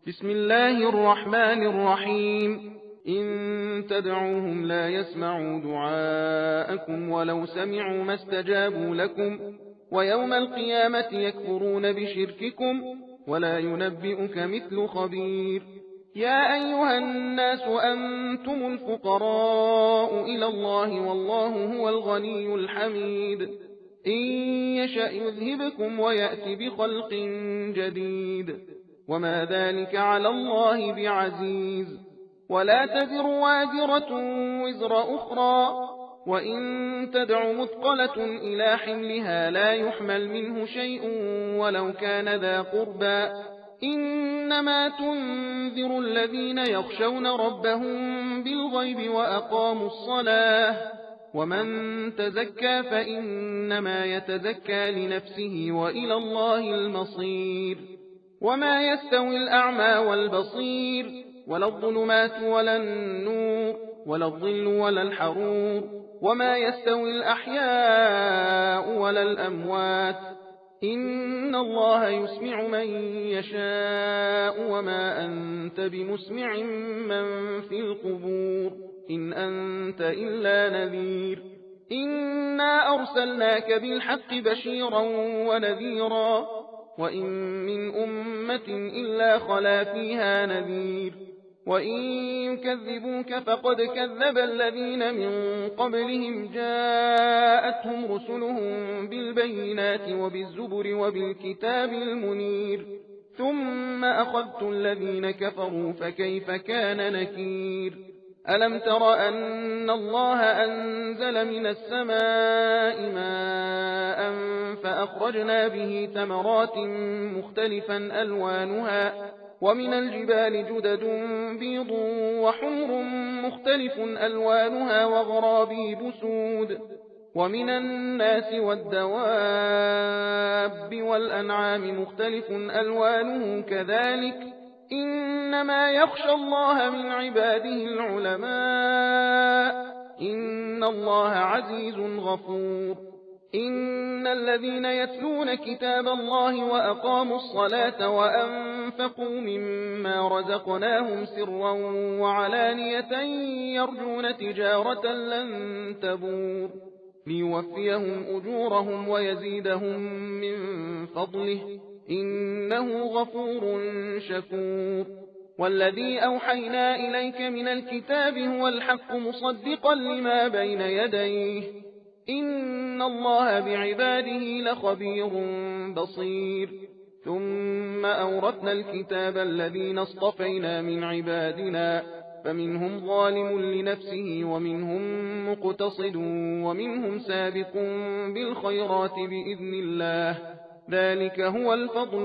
بسم الله الرحمن الرحيم. إن تدعوهم لا يسمعوا دعاءكم ولو سمعوا ما استجابوا لكم ويوم القيامة يكفرون بشرككم ولا ينبئك مثل خبير. يا أيها الناس أنتم الفقراء إلى الله والله هو الغني الحميد. إن يشأ يذهبكم ويأتي بخلق جديد وما ذلك على الله بعزيز. ولا تزر وازرة وزر أخرى وإن تدع مثقلة إلى حملها لا يحمل منه شيء ولو كان ذا قربى. إنما تنذر الذين يخشون ربهم بالغيب وأقاموا الصلاة ومن تزكى فإنما يتزكى لنفسه وإلى الله المصير. وما يستوي الأعمى والبصير ولا الظلمات ولا النور ولا الظل ولا الحرور وما يستوي الأحياء ولا الأموات. إن الله يسمع من يشاء وما أنت بمسمع من في القبور إن أنت إلا نذير. إنا أرسلناك بالحق بشيرا ونذيرا وإن من أمة إلا خلا فيها نذير. وإن يكذبوك فقد كذب الذين من قبلهم جاءتهم رسلهم بالبينات وبالزبر وبالكتاب المنير ثم أخذت الذين كفروا فكيف كان نكير. ألم تر أن الله أنزل من السماء ماء فأخرجنا به ثمرات مختلفا ألوانها ومن الجبال جدد بيض وحمر مختلف ألوانها وغرابيب سود ومن الناس والدواب والأنعام مختلف ألوانه كذلك. إنما يخشى الله من عباده العلماء إن الله عزيز غفور. إن الذين يتلون كتاب الله وأقاموا الصلاة وأنفقوا مما رزقناهم سرا وعلانية يرجون تجارة لن تبور ليوفيهم أجورهم ويزيدهم من فضله إنه غفور شكور. والذي أوحينا إليك من الكتاب هو الحق مصدقا لما بين يديه إن الله بعباده لخبير بصير. ثم أورثنا الكتاب الذين اصطفينا من عبادنا فمنهم ظالم لنفسه ومنهم مقتصد ومنهم سابق بالخيرات بإذن الله ذلك هو الفضل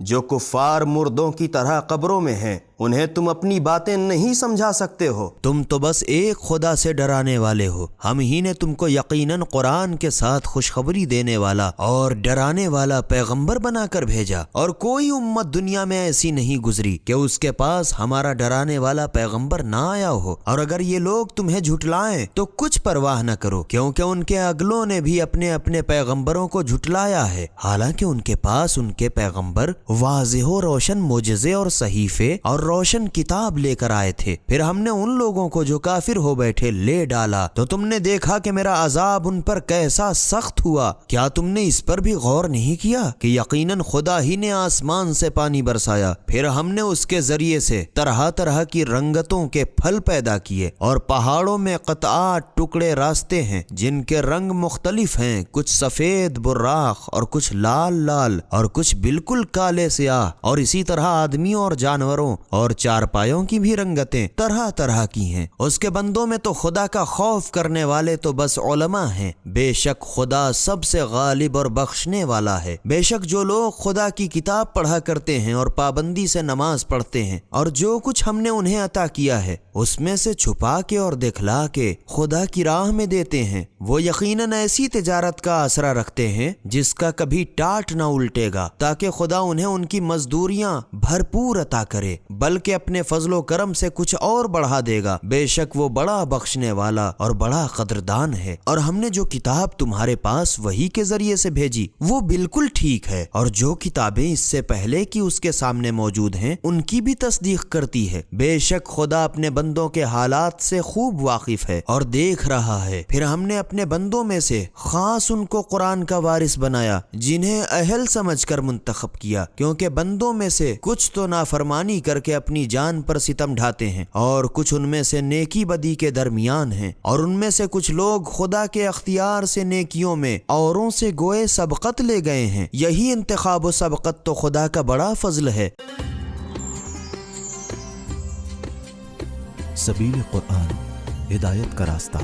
جو کفار مردوں کی طرح قبروں میں ہیں، انہیں تم اپنی باتیں نہیں سمجھا سکتے ہو۔ تم تو بس ایک خدا سے ڈرانے والے ہو، ہم ہی نے تم کو یقیناً قرآن کے ساتھ خوشخبری دینے والا اور ڈرانے والا پیغمبر بنا کر بھیجا، اور کوئی امت دنیا میں ایسی نہیں گزری کہ اس کے پاس ہمارا ڈرانے والا پیغمبر نہ آیا ہو۔ اور اگر یہ لوگ تمہیں جھٹلائیں تو کچھ پرواہ نہ کرو، کیونکہ ان کے اگلوں نے بھی اپنے اپنے پیغمبروں کو جھٹلایا ہے، حالانکہ ان کے پاس ان کے پیغمبر واضح و روشن معجزے اور صحیفے اور روشن کتاب لے کر آئے تھے۔ پھر ہم نے ان لوگوں کو جو کافر ہو بیٹھے لے ڈالا، تو تم نے دیکھا کہ میرا عذاب ان پر کیسا سخت ہوا۔ کیا تم نے اس پر بھی غور نہیں کیا کہ یقیناً خدا ہی نے آسمان سے پانی برسایا، پھر ہم نے اس کے ذریعے سے طرح طرح کی رنگتوں کے پھل پیدا کیے، اور پہاڑوں میں قطعات ٹکڑے راستے ہیں جن کے رنگ مختلف ہیں، کچھ سفید براق اور کچھ لال لال اور کچھ بالکل کالے سیاہ، اور اسی طرح آدمیوں اور جانوروں اور چارپایوں کی بھی رنگتیں طرح طرح کی ہیں۔ اس کے بندوں میں تو خدا کا خوف کرنے والے تو بس علماء ہیں، بے شک خدا سب سے غالب اور بخشنے والا ہے۔ بے شک جو لوگ خدا کی کتاب پڑھا کرتے ہیں اور پابندی سے نماز پڑھتے ہیں، اور جو کچھ ہم نے انہیں عطا کیا ہے اس میں سے چھپا کے اور دکھلا کے خدا کی راہ میں دیتے ہیں، وہ یقیناً ایسی تجارت کا آسرا رکھتے ہیں جس کا کبھی ٹاٹ نہ الٹے گا، تاکہ خدا انہیں ان کی مزدوریاں بھرپور عطا کرے، بلکہ اپنے فضل و کرم سے کچھ اور بڑھا دے گا۔ بے شک وہ بڑا بخشنے والا اور بڑا قدردان ہے۔ اور ہم نے جو کتاب تمہارے پاس وحی کے ذریعے سے بھیجی وہ بالکل ٹھیک ہے، اور جو کتابیں اس سے پہلے کی اس کے سامنے موجود ہیں ان کی بھی تصدیق کرتی ہے۔ بے شک خدا اپنے بندوں کے حالات سے خوب واقف ہے اور دیکھ رہا ہے۔ پھر ہم نے اپنے بندوں میں سے خاص ان کو قرآن کا وارث بنایا جنہیں اہل سمجھ کر منتخب کیا، کیونکہ بندوں میں سے کچھ تو نافرمانی کر کے اپنی جان پر ستم ڈھاتے ہیں، اور کچھ ان میں سے نیکی بدی کے درمیان ہیں، اور ان میں سے کچھ لوگ خدا کے اختیار سے نیکیوں میں اوروں سے گوئے سبقت لے گئے ہیں۔ یہی انتخاب و سبقت تو خدا کا بڑا فضل ہے۔ سبیل قرآن، ہدایت کا راستہ۔